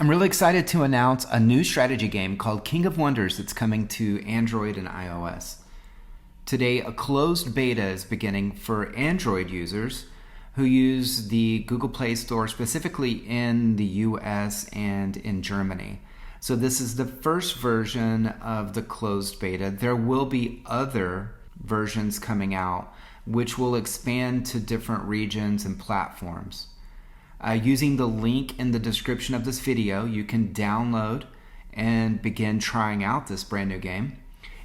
I'm really excited to announce a new strategy game called King of Wonders that's coming to Android and iOS. Today, a closed beta is beginning for Android users who use the Google Play Store, specifically in the US and in Germany. So this is the first version of the closed beta. There will be other versions coming out which will expand to different regions and platforms. Using the link in the description of this video, you can download and begin trying out this brand new game.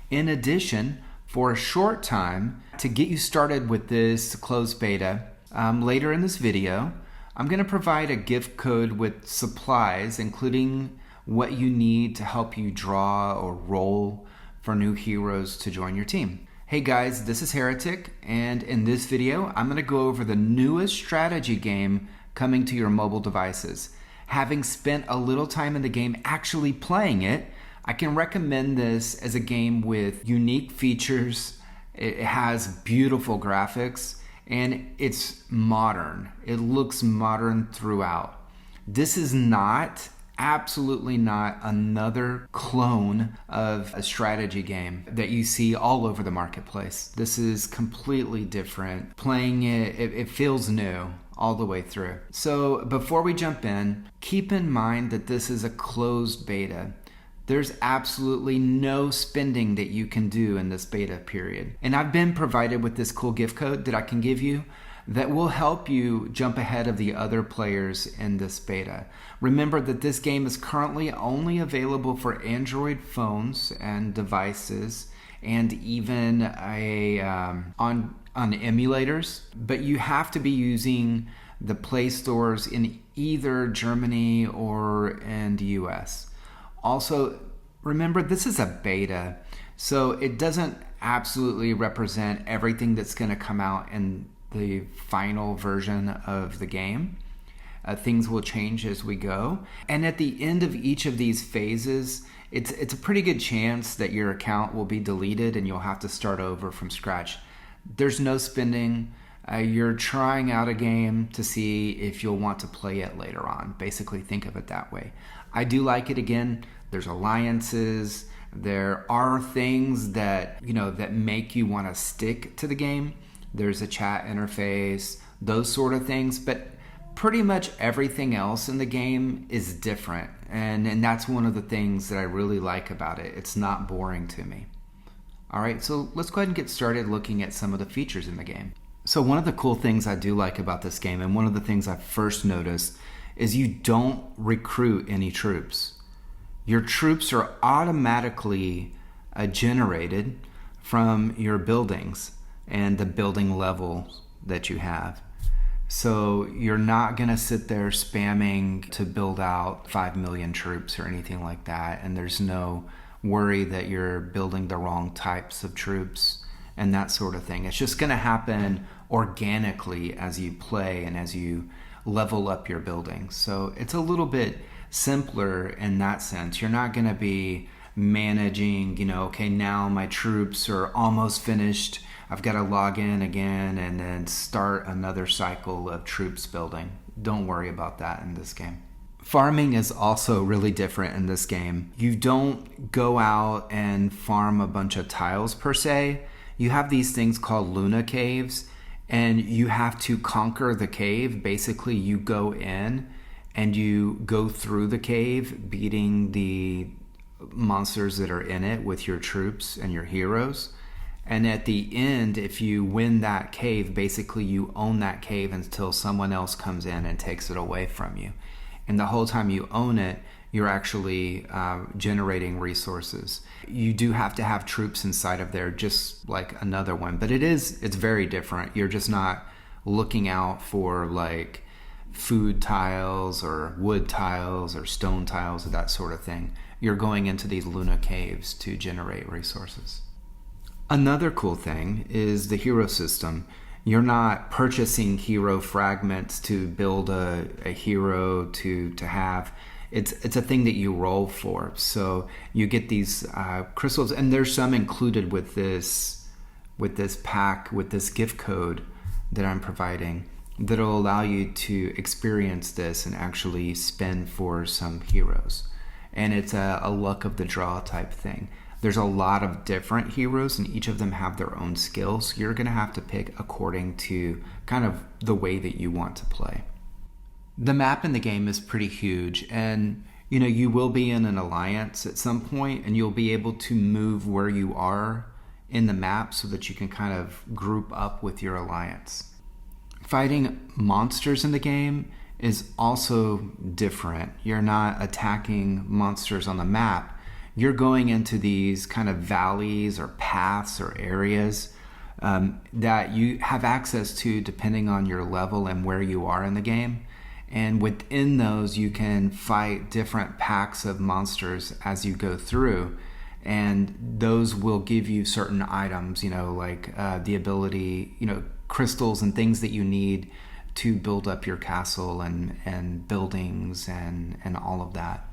In addition, for a short time, to get you started with this closed beta, later in this video, I'm going to provide a gift code with supplies, including what you need to help you draw or roll for new heroes to join your team. Hey guys, this is Heretic, and in this video, I'm going to go over the newest strategy game coming to your mobile devices. Having spent a little time in the game actually playing it, I can recommend this as a game with unique features. It has beautiful graphics and it's modern. It looks modern throughout. This is not, absolutely not, another clone of a strategy game that you see all over the marketplace. This is completely different. Playing it feels new all the way through. So before we jump in, keep in mind that this is a closed beta. There's absolutely no spending that you can do in this beta period. And I've been provided with this cool gift code that I can give you that will help you jump ahead of the other players in this beta. Remember that this game is currently only available for Android phones and devices, and even on emulators, but you have to be using the Play Stores in either Germany or in the US. Also, remember this is a beta, so it doesn't absolutely represent everything that's going to come out in the final version of the game. Things will change as we go, and at the end of each of these phases, it's a pretty good chance that your account will be deleted and you'll have to start over from scratch. There's no spending. You're trying out a game to see if you'll want to play it later on. Basically, think of it that way. I do like it. Again, there's alliances. There are things that, that make you want to stick to the game. There's a chat interface, those sort of things. But pretty much everything else in the game is different. And that's one of the things that I really like about it. It's not boring to me. All right, so let's go ahead and get started looking at some of the features in the game. So one of the cool things I do like about this game, and one of the things I first noticed, is you don't recruit any troops. Your troops are automatically generated from your buildings and the building levels that you have. So you're not going to sit there spamming to build out 5 million troops or anything like that, and there's no worry that you're building the wrong types of troops and that sort of thing. It's just going to happen organically as you play and as you level up your building. So it's a little bit simpler in that sense. You're not going to be managing, okay, now my troops are almost finished. I've got to log in again and then start another cycle of troops building. Don't worry about that in this game. Farming is also really different in this game. You don't go out and farm a bunch of tiles per se. You have these things called Luna caves, and you have to conquer the cave. Basically, you go in and you go through the cave, beating the monsters that are in it with your troops and your heroes. And at the end, if you win that cave, basically you own that cave until someone else comes in and takes it away from you. And the whole time you own it, you're actually generating resources. You do have to have troops inside of there, just like another one. But it's very different. You're just not looking out for like food tiles or wood tiles or stone tiles or that sort of thing. You're going into these Luna caves to generate resources. Another cool thing is the hero system. You're not purchasing hero fragments to build a hero to have. It's a thing that you roll for. So you get these crystals, and there's some included with this pack, with this gift code that I'm providing. that'll allow you to experience this and actually spin for some heroes. And it's a luck of the draw type thing. There's a lot of different heroes and each of them have their own skills. You're going to have to pick according to kind of the way that you want to play. The map in the game is pretty huge, and you will be in an alliance at some point and you'll be able to move where you are in the map so that you can kind of group up with your alliance. Fighting monsters in the game is also different. You're not attacking monsters on the map. You're going into these kind of valleys or paths or areas that you have access to depending on your level and where you are in the game. And within those, you can fight different packs of monsters as you go through. And those will give you certain items, like the ability, crystals and things that you need to build up your castle and buildings and all of that.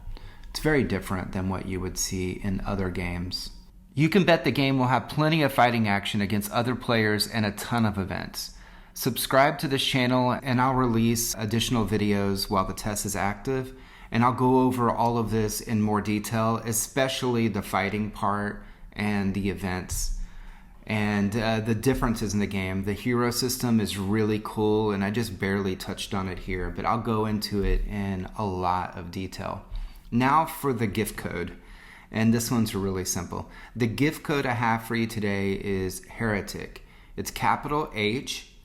It's very different than what you would see in other games. You can bet the game will have plenty of fighting action against other players and a ton of events. Subscribe to this channel and I'll release additional videos while the test is active, and I'll go over all of this in more detail, especially the fighting part and the events and the differences in the game. The hero system is really cool and I just barely touched on it here, but I'll go into it in a lot of detail. Now for the gift code, and this one's really simple. The gift code I have for you today is Heretic. It's capital HERETIC.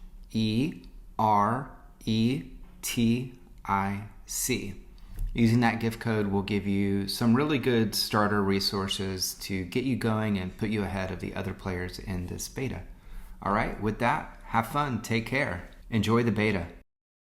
Using that gift code will give you some really good starter resources to get you going and put you ahead of the other players in this beta. All right, with that, have fun, take care, enjoy the beta.